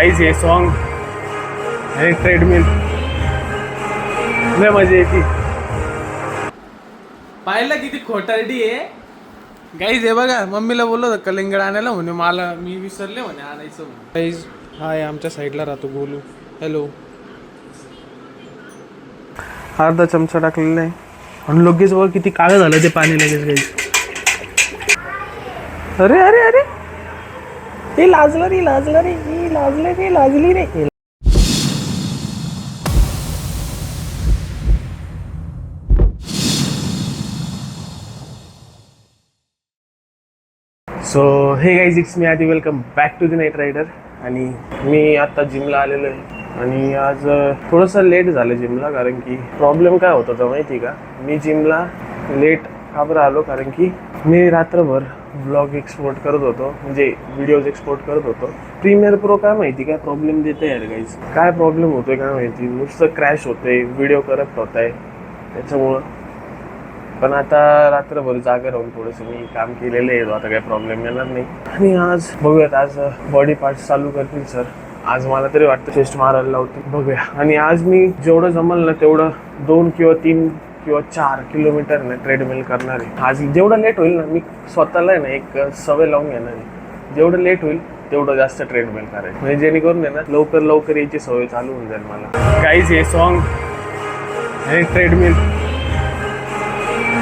Guys हे song आणि treadmill लय मजा येते. पाहिलं किती खोटारडी आहे गाईज. हे बघा मम्मीला बोललो होतं कलिंगड आणायला म्हणे, मला मी विसरले म्हणे आणायचं म्हणे. गाईज हाय आमच्या साईडला राहतो गोलू. हॅलो. अर्धा चमचा टाकलेला आहे आणि लगेच बघा किती काळं झालं ते पाणी लगेच गाईज. अरे अरे अरे हे लाजलं रे, लाजलं रे, हे लाजलं रे, लाजली रे. So hey guys, it's me Aadhi. Welcome back to the Knight Rider. आणि मी आता जिमला आलेलो आहे आणि आज थोडंसं लेट झालं जिमला, कारण की प्रॉब्लेम काय होता तर माहिती का, मी जिमला लेट का बरं आलो, कारण की मी रात्रभर ब्लॉग एक्सपोर्ट करत होतो, म्हणजे व्हिडिओज एक्सपोर्ट करत होतो. प्रीमियर प्रो काय माहिती काय प्रॉब्लेम देते यार गाईज. काय प्रॉब्लेम होतोय काय माहिती, नुसतं क्रॅश होतंय, व्हिडिओ करत होत आहे त्याच्यामुळं. पण आता रात्रभर जागा राहून थोडंसं मी काम केलेलं आहे, आता काही प्रॉब्लेम येणार नाही. आणि आज बघूयात, आज बॉडी पार्ट्स चालू करतील सर. आज मला तरी वाटतं चेस्ट मारायला लावतील, बघूया. आणि आज मी जेवढं जमल ना तेवढं 2 किंवा 3 किंवा 4 किलोमीटर ना ट्रेडमिल करणार आहे. आज जेवढं लेट होईल ना, मी स्वतःला आहे ना एक सवय लावून घेणार आहे, जेवढं लेट होईल तेवढं जास्त ट्रेडमिल करायचं, म्हणजे जेणेकरून आहे ना लवकर लवकर याची सवय चालू होऊन जाईल मला. गाईज हे सॉन्ग आणि ट्रेडमिल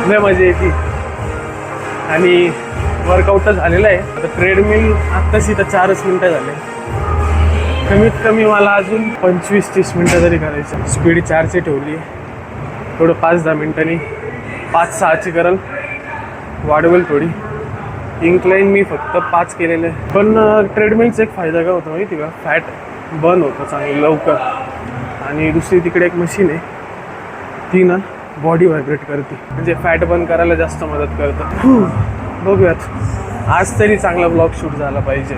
लय मजा येते. आणि वर्कआउट झालेलं आहे. आता ट्रेडमिल आत्ताच इथं 4च मिनटं झाले. कमीत कमी मला अजून 25-30 मिनटं तरी करायचं. स्पीड 4ची ठेवली, थोडं 5-10 मिनटांनी 5-6ची करल, वाढवेल थोडी. इन्क्लाइन मी फक्त 5 केलेलं आहे. पण ट्रेडमिलचा एक फायदा काय होतो माहिती का, फॅट बर्न होतं चांगलं लवकर. आणि दुसरी तिकडे एक मशीन आहे, ती ना बॉडी व्हायब्रेट करते, म्हणजे फॅट बर्न करायला जास्त मदत करतं. बघूयात, आज तरी चांगला ब्लॉग शूट झाला पाहिजे,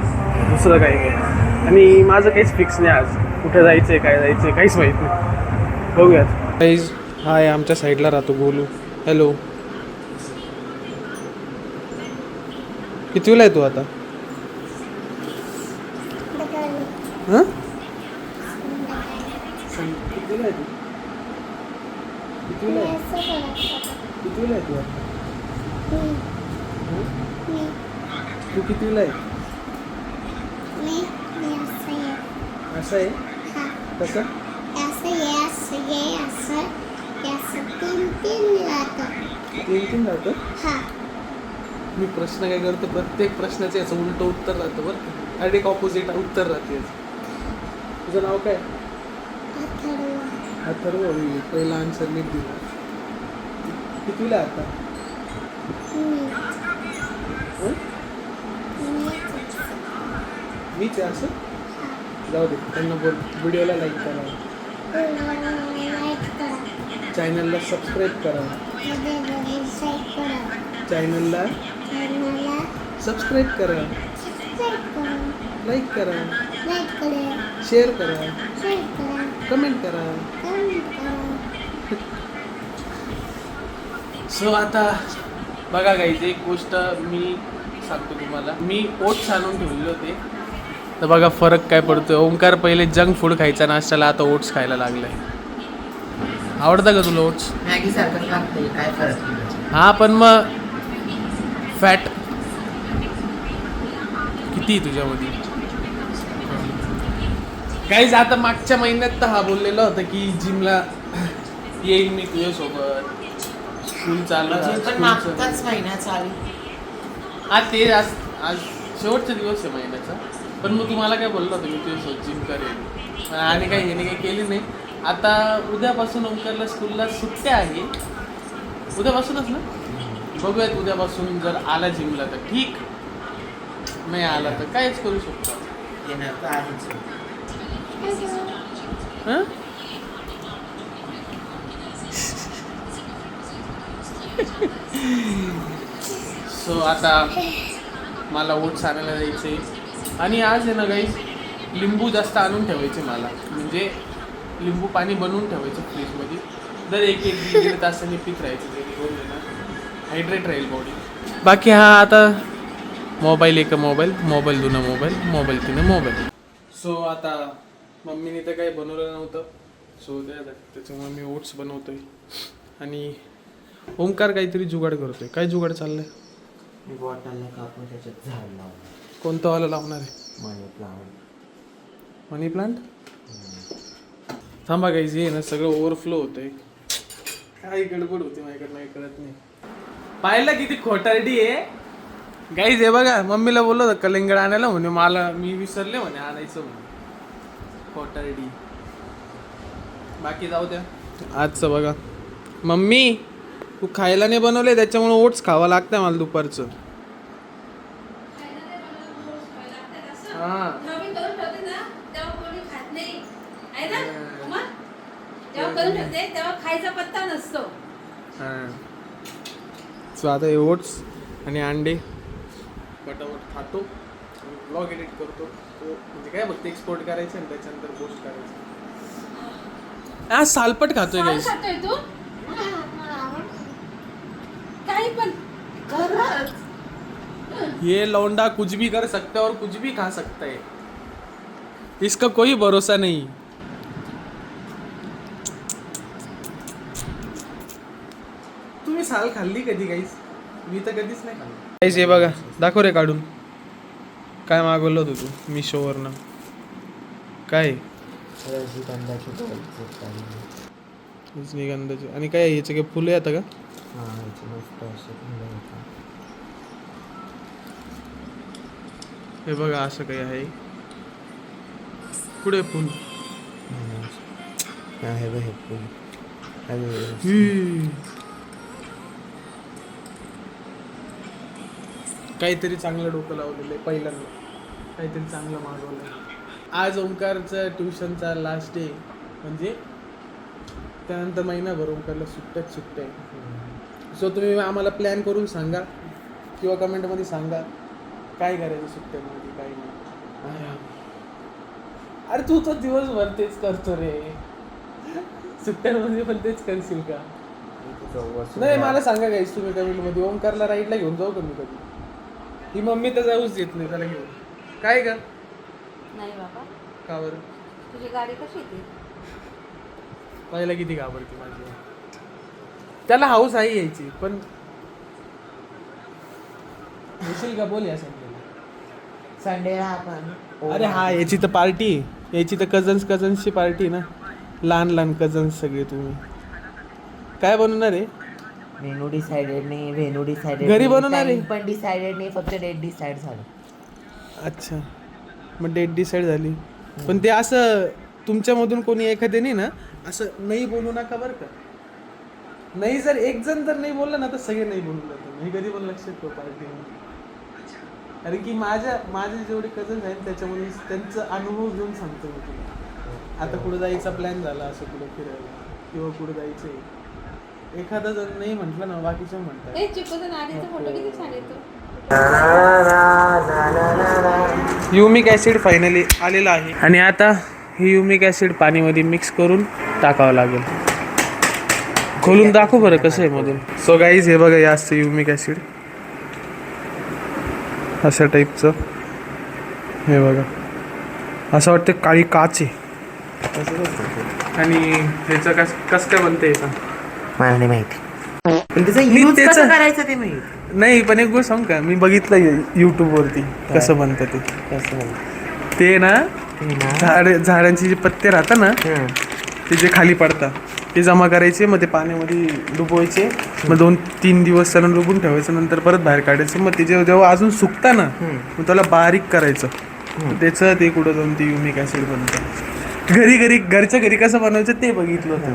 दुसरं काही नाही. आणि माझं काहीच फिक्स नाही आज कुठे जायचं आहे, काय जायचं आहे काहीच माहीत नाही. बघूयात. गाईज हाय आमच्या साईडला राहतो गोलू. हॅलो. कितवीला आहे तू आता? हां कितवीला आहे तू? कितवीला आहे तू आता? तू कितवीला आहे? असं आहे कसं? तीन राहतं. मी प्रश्न काय करतो, प्रत्येक प्रश्नाचे याचं उलटं उत्तर राहतं बरं, डायरेक्ट ऑपोजिट उत्तर राहते. तुझं नाव काय? अथर्व. पहिला आन्सर नीट दिला. कितवीला आता? मीच आहे असं? जाऊ दे, त्यांना बोल व्हिडिओला लाईक करा, चॅनलला सबस्क्राईब करा, चॅनलला सबस्क्राईब करा, लाईक करा, शेअर करा, कमेंट करा. सो आता बघा गाईज, एक गोष्ट मी सांगतो तुम्हाला. मी ओट्स आणून ठेवलेले होते, तर बघा फरक काय पडतोय. ओंकार पहिले जंक फूड खायचा नाश्त्याला, आता ओट्स खायला लागलाय. आवडतं का तुला ओट्स? मॅगी सारखं लागतंय, काय फरक? हां, पण मग फॅट किती तुझ्यामध्ये? गाईज आता मागच्या महिन्यात तर हा बोललेला होता की जिमला येईल मी तुझ्यासोबत, स्कूल चालू पण मागचाच महिना चालू. आज ते आज शेवटचा दिवस आहे महिन्याचा. पण मग तुम्हाला काय बोललो होतं मी तुझ्यासोबत जिम करेल, आणि काही ह्याने काही केली नाही. आता उद्यापासून ओंकारला स्कूलला सुट्ट्या आहे, उद्यापासूनच ना. बघूयात उद्यापासून जर आला जिमला तर ठीक, नाही आला तर कायच करू शकतो. येणार तर आहेच. हां सो आता मला ओट्स आणायला जायचे. आणि आज आहे ना गाईस, लिंबू जास्त आणून ठेवायचे मला, म्हणजे लिंबू पाणी बनवून ठेवायचं फ्रीजमध्ये. दर एक 1-1.5 तासांनी पीत राहायचं, जेणेकरून आहे ना हायड्रेट राहील बॉडी. बाकी हा आता मोबाईल एक मोबाईल, मोबाईल दुना मोबाईल, मोबाईल तिनं मोबाईल. सो आता मम्मीने तर काही बनवलं नव्हतं, सो त्याच्यामुळे मी ओट्स बनवतोय आणि ओमकार काहीतरी जुगाड करतोय. काय जुगाड चाललंय? मी बॉटलला कापून त्याच्यात झाड लावलं. कोणतं वाला लावणार आहे? मनी प्लांट. मनी प्लांट? थांबा गाईज, हे ना सगळं ओव्हरफ्लो होतंय. काय गडबड होती माझ्याकडनं, काही कळत नाही. पाहिलं किती खोटारडी आहे गाईज. हे बघा, मम्मीला बोललो होतं कलिंगड आणायला, म्हणे मला मी विसरले म्हणे आणायचं म्हणे. खोटारडी. बाकी जाऊ द्या. आजचं बघा, मम्मी तू खायला नाही बनवले त्याच्यामुळे ओट्स खावं लागतंय मला दुपारचं. हा सो आता हे ओट्स आणि अंडे पटापट खातो, ब्लॉग एडिट करतो. म्हणजे काय फक्त एक्सपोर्ट करायचं आणि त्याच्यानंतर पोस्ट करायचं. आज सालपट खातोय गाईस. ये लौंडा कुछ भी कर सकता है और कुछ भी खा सकता है, इसका कोई भरोसा नहीं. तुम्ही साल खाल्ली कधी गाईस? मी तर कधीच नाही खाल्ली. गाईस हे बघा, दाखव रे काढून. काय मागवलं होतं तू मिशोवरनं? काय? रजनीगंधाची. आणि काय याचे काय फुलं येतं का? हे बघा असं काही आहे. पुढे फुल काहीतरी चांगलं डोकं लावलेलं आहे पहिल्यांदा, काहीतरी चांगलं मागवलं आहे. आज ओंकारचं ट्युशनचा लास्ट डे, म्हणजे त्यानंतर महिनाभर ओंकारला सुट्ट्याच सुट्ट्या आहे. सो तुम्ही आम्हाला प्लॅन करून सांगा किंवा कमेंटमध्ये सांगा काय करायचं सुट्ट्यामध्ये, काय नाही. अरे तू तर दिवसभर तेच करतो रे, सुट्ट्यांमध्ये पण तेच करशील का? नाही मला सांगा गाईस तुम्ही कमेंटमध्ये. ओंकारला राईडला घेऊन जाऊ का मी कधी? ही मम्मी तर जाऊच देत नाही त्याला घेऊन. काय का? नाही बाबा. का बरं? तुझी गाडी कशी येते? पहिला किती घाबरते माझी. त्याला हाऊस आहे यायची, पण येशील का बोल या संडेला आपण. अरे हा याची तर पार्टी, याची तर कझन्सची पार्टी ना, लहान लहान कझन्स सगळे. तुम्ही काय बनवणार आहे? मेनू डिसाइडेड नाही, व्हेन्यू डिसाइडेड घरी बनवणार आहे? पण डिसाइडेड नाही, फक्त डेट डिसाइड झालं. अच्छा, मग डेट डिसाईड झाली. पण ते असं तुमच्यामधून कोणी एखाद्याने ना असं नाही बोलू नका बरं का. नाही जर एक जण जर नाही बोलला ना तर सगळे नाही बोलू लागतात. मी कधी पण लक्षात ठेव पार्टीमध्ये. कारण की माझे जेवढे कझन्स आहेत त्याच्यामध्ये त्यांचा अनुभव घेऊन सांगतो मी तुला. आता कुठं जायचा प्लॅन झाला, असं कुठं फिरायला किंवा कुठं जायचं आहे, एखादा जर नाही म्हटलं ना बाकीचे म्हणतात. फोटो किती छान येतो. युमिक ॲसिड फायनली आलेलं आहे आणि आता ही युमिक ॲसिड पाणीमध्ये मिक्स करून टाकावं लागेल. खोलून दाखव बरं कसं आहे मधून. सो गाईज हे बघा, हे असतं युमिक ॲसिड अशा टाईपचं. हे बघा असं वाटतं काळी काच आहे. आणि ह्याचं कसं काय बनते का मला नाही माहिती, पण त्याचा यूज कसं करायचं ते माहिती नाही. पण एक गोष्ट सांग का, मी बघितलं यूट्यूबवरती कसं बनतं ते. कसं ते ना झाडांचे जे पत्ते राहतात ना ते जे खाली पडतात ते जमा करायचे, मग ते पाण्यामध्ये डुबवायचे, मग 2-3 दिवस त्याला डुबून ठेवायचं, नंतर परत बाहेर काढायचं. मग ते जेव्हा अजून सुकता ना मग त्याला बारीक करायचं. त्याचं ते कुठं जाऊन ते युमिक ॲसिड बनतं. घरच्या घरी कसं बनवायचं ते बघितलं होतं.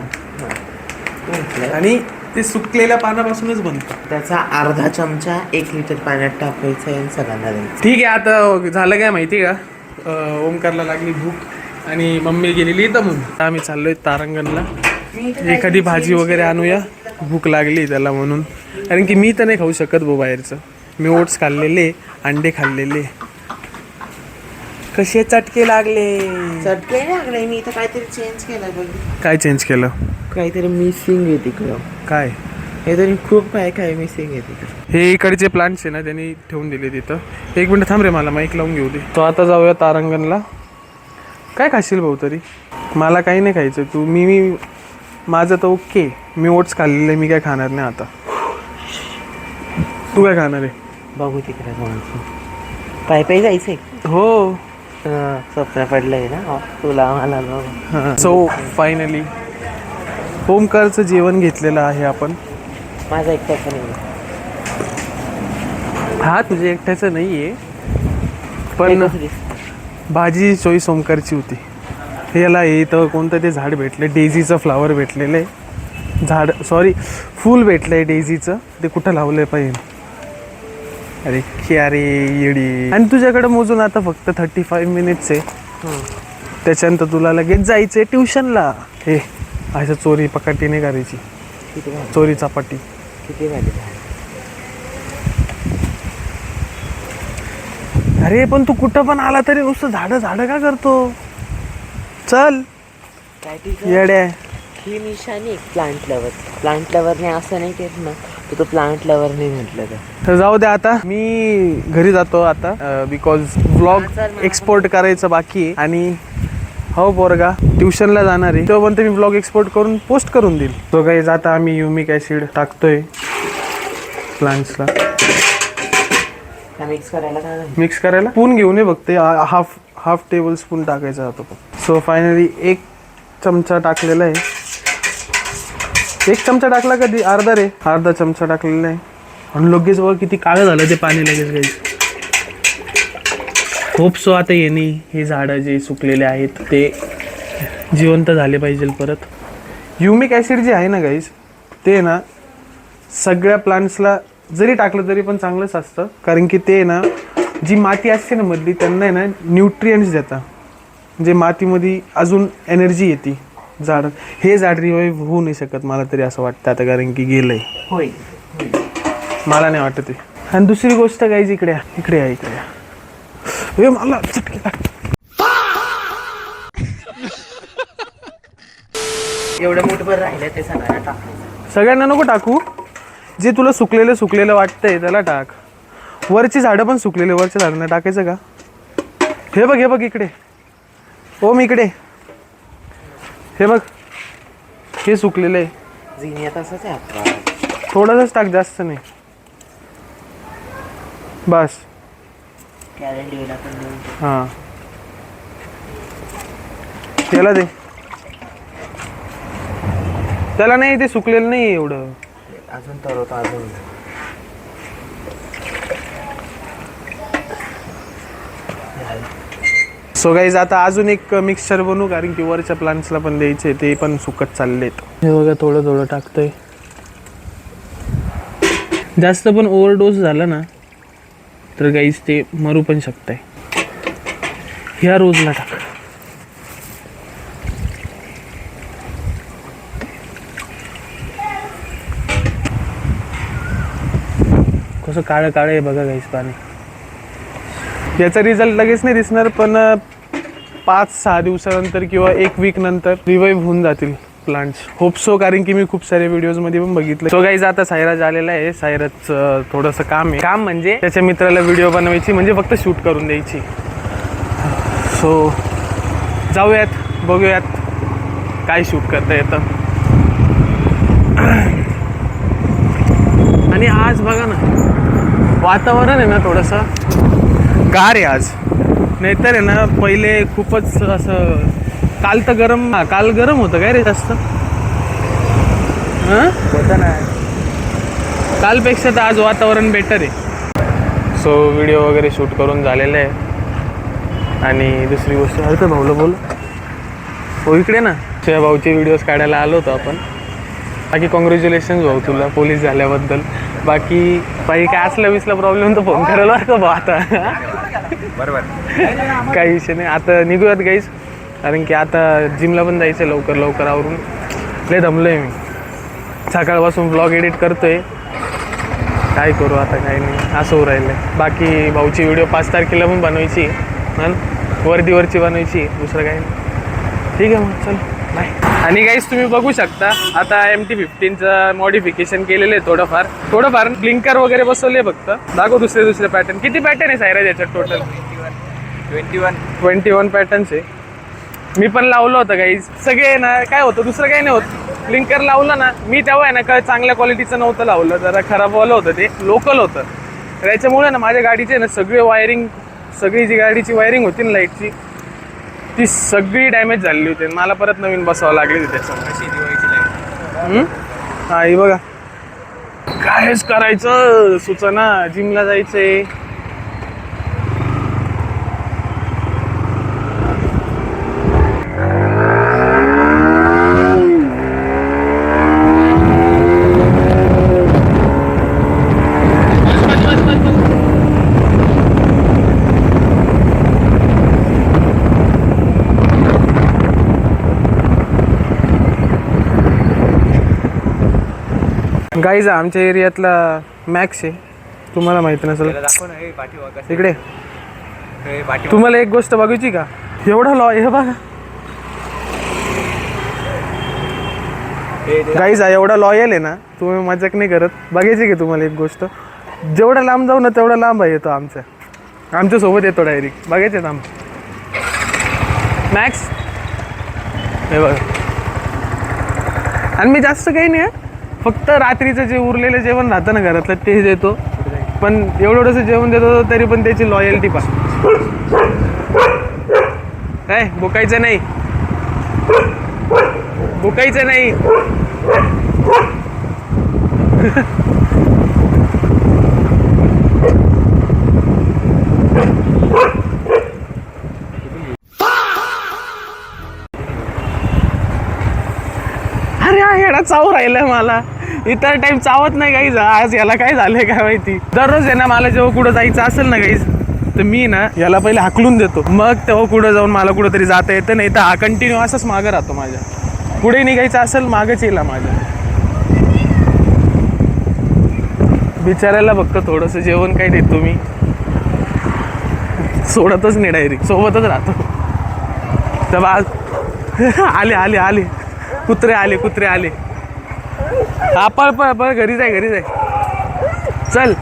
आणि ते सुकलेल्या पानापासूनच बनतं. त्याचा अर्धा चमचा 1 लिटर पाण्यात टाकायचं आणि सगळ्यांना द्यायचं. ठीक आहे. आता झालं काय माहिती का, ओमकारला लागली भूक आणि मम्मी गेलेली इथं म्हणून आम्ही चाललोय तारंगणला. एखादी भाजी वगैरे आणूया, भूक लागली त्याला म्हणून. कारण की मी तर नाही खाऊ शकत भाऊ बाहेरचं. मी ओट्स खाल्लेले, अंडे खाल्लेले. कसे चटके लागले. मी तर काहीतरी चेंज केलं बघ. काय चेंज केलं? काहीतरी मिसिंग आहे तिकडं. काय? हे तरी खूप काय मिसिंग आहे तिकडं. हे इकडचे प्लांट्स आहे ना त्यांनी ठेवून दिले तिथं. 1 मिनिट थांब रे, मला माईक लावून घेऊ दे. तो आता जाऊया तारंगणला. काय खाशील भाऊ तरी? मला काही नाही खायचं. मी माझं तर ओके. मी ओट्स खाल्लेले, मी काय खाणार नाही आता. तू काय खाणार आहे? बघू तिकडे पायी जायचंय. हो. स्वप्न पडलंय ना तुला मला. सो फायनली ओमकारचं जेवण घेतलेलं आहे आपण. माझा एकट्याचा नाही. हा तुझ्या एकट्याचं नाही आहे, पण भाजी चॉईस ओमकारची होती. याला इथं कोणतं ते झाड भेटलं, डेझीचं फ्लावर भेटलेलं आहे. फूल भेटलं आहे डेझीचं. ते कुठं लावलं आहे पाहिजे. अरे अरे येडी. आणि तुझ्याकडे मोजून आता फक्त 35 मिनिट्स आहे. त्याच्यानंतर तुला लगेच जायचं आहे ट्युशनला. हे असं चोरी पकाटी नाही करायची. चोरी चपाटी. किती झाली? अरे पण तू कुठं पण आला तरी नुसतं झाडं का करतो? चल येड्या. ही निशाणी प्लांट लवरने असं नाही केलं ना. तू प्लांट लवर नाही म्हटलं तर जाऊ दे. आता मी घरी जातो आता, बिकॉज व्लॉग एक्सपोर्ट करायचं बाकी आहे. आणि हो पोरगा ट्युशनला जाणार आहे, तेव्हा पण मी व्लॉग एक्सपोर्ट करून पोस्ट करून देईल. तो काही जाता आम्ही ह्युमिक ॲसिड टाकतोय प्लांट्सला. मिक्स करायला स्पून घेऊन ये बघते. हाफ टेबल स्पून टाकायचा होता. सो फायनली 1 चमचा टाकलेला आहे. 1 चमचा टाकला कधी? अर्धा चमचा टाकलेला आहे. आणि लगेच बघ किती काळं झालं ते पाणी लगेच काही. होप सो आता हे झाडं जे सुकलेले आहेत ते जिवंत झाले पाहिजे परत. ह्युमिक ॲसिड जे आहे ना गाईज, ते ना सगळ्या प्लांट्सला जरी टाकलं तरी पण चांगलंच असतं. कारण की ते ना जी माती असते ना मधली, त्यांना आहे ना न्यूट्रियंट्स देतात. म्हणजे मातीमध्ये अजून एनर्जी येते झाड. हे झाड रिवाईव्ह होऊ नाही शकत मला तरी असं वाटतं आता, कारण की गेलंय. होय मला नाही वाटत आहे. आणि दुसरी गोष्ट गाईज, इकडे मला चटके टाक. एवढं मोठभर राहिलं ते सगळ्यांना टाकायचं. सगळ्यांना नको टाकू. जे तुला सुकलेलं वाटतंय त्याला टाक. वरची झाडं पण सुकलेले, वरच्या झाडांना टाकायचं का? हे बघ इकडे. ओम इकडे हे बघ, हे सुकलेलं आहे. जिनिया तसंच आहे आपला. थोडंसंच टाक, जास्त नाही. बस. कॅलेंडरला पण देऊन. हां त्याला दे. त्याला नाही, ते सुकलेलं नाही एवढं. अजून तर होतं अजून. सो गाईज आता अजून एक मिक्सचर बनवू, कारण की वरच्या प्लांट्सला पण द्यायचे, ते पण सुकत चाललेत. हे बघा थोडं टाकतोय. जास्त पण ओव्हरडोस झाला ना तर गाईज ते मरू पण शकतंय. ह्या रोजला टाक. कसं काळं आहे बघा गाईज पाणी. याचा रिझल्ट लगेच नाही दिसणार, पण 5-6 दिवसानंतर किंवा 1 वीक नंतर रिवाईव्ह होऊन जातील प्लांट्स. होप सो, कारण की मी खूप सारे व्हिडिओजमध्ये पण बघितलं. सो गाईज आता सायराज आलेला आहे. सायराजचं थोडंसं काम म्हणजे त्याच्या मित्राला व्हिडिओ बनवायची, म्हणजे फक्त शूट करून द्यायची. सो जाऊयात, बघूयात काय शूट करता येतं. आणि आज बघा ना वातावरण आहे ना थोडंसं गार आहे आज. नाहीतर आहे ना पहिले खूपच असं काल गरम होतं काय रे जास्त. होतं ना. कालपेक्षा तर आज वातावरण बेटर आहे. सो व्हिडिओ वगैरे शूट करून झालेलं आहे. आणि दुसरी गोष्ट हरकत भाऊला बोल. हो इकडे ना, तुझ्या भाऊचे व्हिडिओज काढायला आलो होतो आपण. बाकी कॉंग्रॅच्युलेशन्स भाऊ तुला पोलीस झाल्याबद्दल. बाकी काय असला प्रॉब्लेम तर फोन करायला बरं का भाऊ. आता बरोबर काही विषय नाही. आता निघूयात गाईज, कारण की आता जिमला पण जायचं लवकर आवरून. लय दमलोय मी. सकाळपासून व्लॉग एडिट करतोय. काय करू आता, काही नाही, असं होऊ राहिलं आहे. बाकी भाऊची व्हिडिओ 5 तारखेला पण बनवायची, वर्दीवरची बनवायची, दुसरं काही नाही. ठीक आहे मग चल बाय. आणि गाईज तुम्ही बघू शकता आता MT-15चं मॉडिफिकेशन केलेलं आहे. थोडंफार ब्लिंकर वगैरे बसवले. फक्त दाखव दुसरे पॅटर्न. किती पॅटर्न आहे सायराज याच्यात टोटल? 21 पॅटर्न्स आहे. मी पण लावलं होतं काही सगळे ना, काय होतं दुसरं काही नाही होत. ब्लिंकर लावलं ना मी तेव्हा आहे ना, काय चांगल्या क्वालिटीचं नव्हतं लावलं, जरा खराबवालं होतं, ते लोकल होतं. त्याच्यामुळे ना माझ्या गाडीचे ना सगळे वायरिंग, सगळी जी गाडीची वायरिंग होती ना लाईटची, ती सगळी डॅमेज झालेली होती. मला परत नवीन बसावं लागली होती त्याच्यामुळे. हा ही बघा, कायच करायचं सुचना, जिमला जायचंय. गाईज आमच्या एरियातला मॅक्स आहे, तुम्हाला माहिती नसेल. इकडे तुम्हाला एक गोष्ट बघायची का, एवढा हे बघा गाईज, हा एवढा लॉयल आहे ना, तुम्ही मजाक नाही करत. बघायची का तुम्हाला एक गोष्ट, जेवढा लांब जाऊ ना तेवढा लांब येतो आमच्या सोबत येतो डायरेक्ट. बघायचे ना मॅक्स, हे बघा. आणि मी जास्त काही नाही, फक्त रात्रीचं जे उरलेलं जेवण राहतं ना घरातलं ते देतो, पण एवढंसं जेवण देतो तरी पण त्याची लॉयल्टी पा काय बुकायचं नाही, बुकायचं नाही. अरे हा येडा चावू राहिलाय मला, इतर टाइम चावत नाही गाईज. आज याला काय झालंय काय माहिती. दररोज आहे ना मला जेव्हा कुठं जायचं असेल ना गाईज, तर मी ना याला पहिले हाकलून देतो, मग तेव्हा कुठं जाऊन मला कुठंतरी जाता येतं. नाही तर हा कंटिन्यू असंच मागं राहतो माझ्या, पुढे निघायचं असेल मागंच येईल माझ्या. बिचारायला फक्त थोडंसं जेवण काय देतो मी, सोडतच नाही, डायरेक्ट सोबतच राहतो. तर आज आले आले आले कुत्रे आले. हा पळ पळ पळ, घरी जाय चल.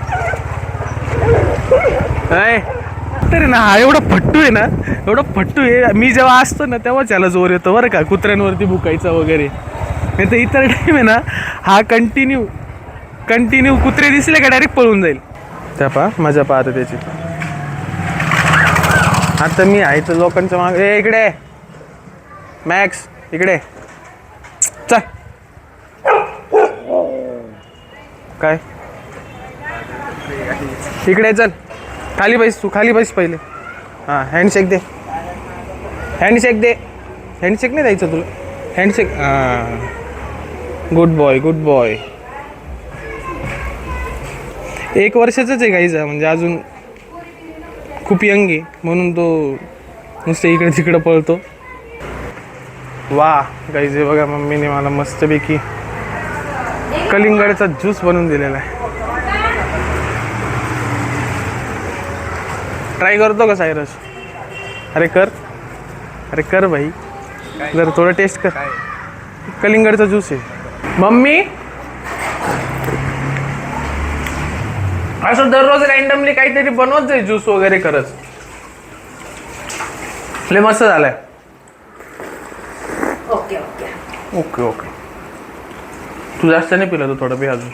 तरी ना हा एवढा फट्टू आहे, मी जेव्हा असतो ना तेव्हाच याला जोर येतो बरं का, कुत्र्यांवरती भुकायचा वगैरे. नाही तर इतर टाईम आहे ना हा कंटिन्यू कुत्रे दिसले का डायरेक्ट पळून जाईल. त्या मजा पाहतो त्याची. आता मी आहे तर लोकांच्या मागे, इकडे मॅक्स, इकडे चल. काय इकडे चल, खाली बैस तू, खाली बैस पहिले. हां हँडशेक दे, हँडशेक नाही द्यायचं तुला, हँडशेक. हां गुड बॉय. 1 वर्षाचंच आहे गाईचा, म्हणजे अजून खूप यंग आहे, म्हणून तो नुसतं इकडे तिकडं पळतो. वा गाईज, हे बघा मम्मीने मला मस्तपैकी कलिंगडचा ज्यूस बनवून दिलेला आहे. ट्राय करतो का सायरस? अरे कर भाई, जर थोडं टेस्ट कर. कलिंगडचा ज्यूस आहे. मम्मी असं दररोज रँडमली काहीतरी बनवत जाईल ज्यूस वगैरे करत. लय मस्त झालाय. ओके तू जास्त नाही पिला, तू थोडं पी अजून.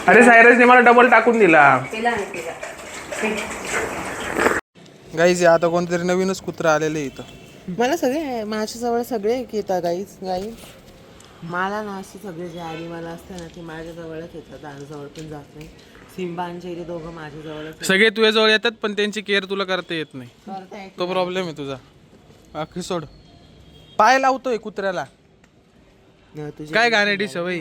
अरे सायरसने मला डबल टाकून दिला. गाईज आता कोणतरी नवीनच कुत्रा आलेलं इथं. मला सगळे माझ्याजवळ सगळे येतात गाईज. मला ना असे सगळे जे ॲनिमल असतात ना ते माझ्याजवळच येतात, माझ्याजवळ पण जात नाही. सिम्बा आणि जेरी दोघं माझ्याजवळच. सगळे तुझ्याजवळ येतात पण त्यांची केअर तुला करता येत नाही, तो प्रॉब्लेम आहे तुझा. बाकी सोड, पाय लावतोय कुत्र्याला. काय गाण्याची सवय.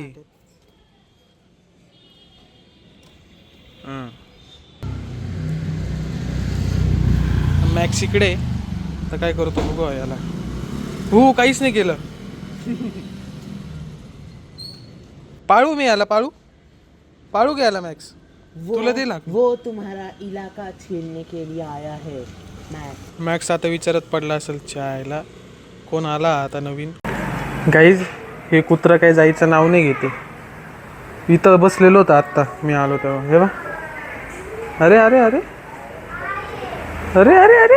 मॅक्स इकडे तर काय करतो बघू याला. हो काहीच नाही केलं. पाळू मी याला, पाळू घ्यायला मॅक्स. तुला दिला वो तुम्हारा इलाका छीनने के लिए आया है मॅक्स. आता विचारत पडला असेल चायला कोण आला आता नवीन. गाईज हे कुत्रं काही जायचं नाव नाही घेते. इथं बसलेलो होतं आत्ता मी आलो तेव्हा. हे बा, अरे अरे अरे अरे अरे अरे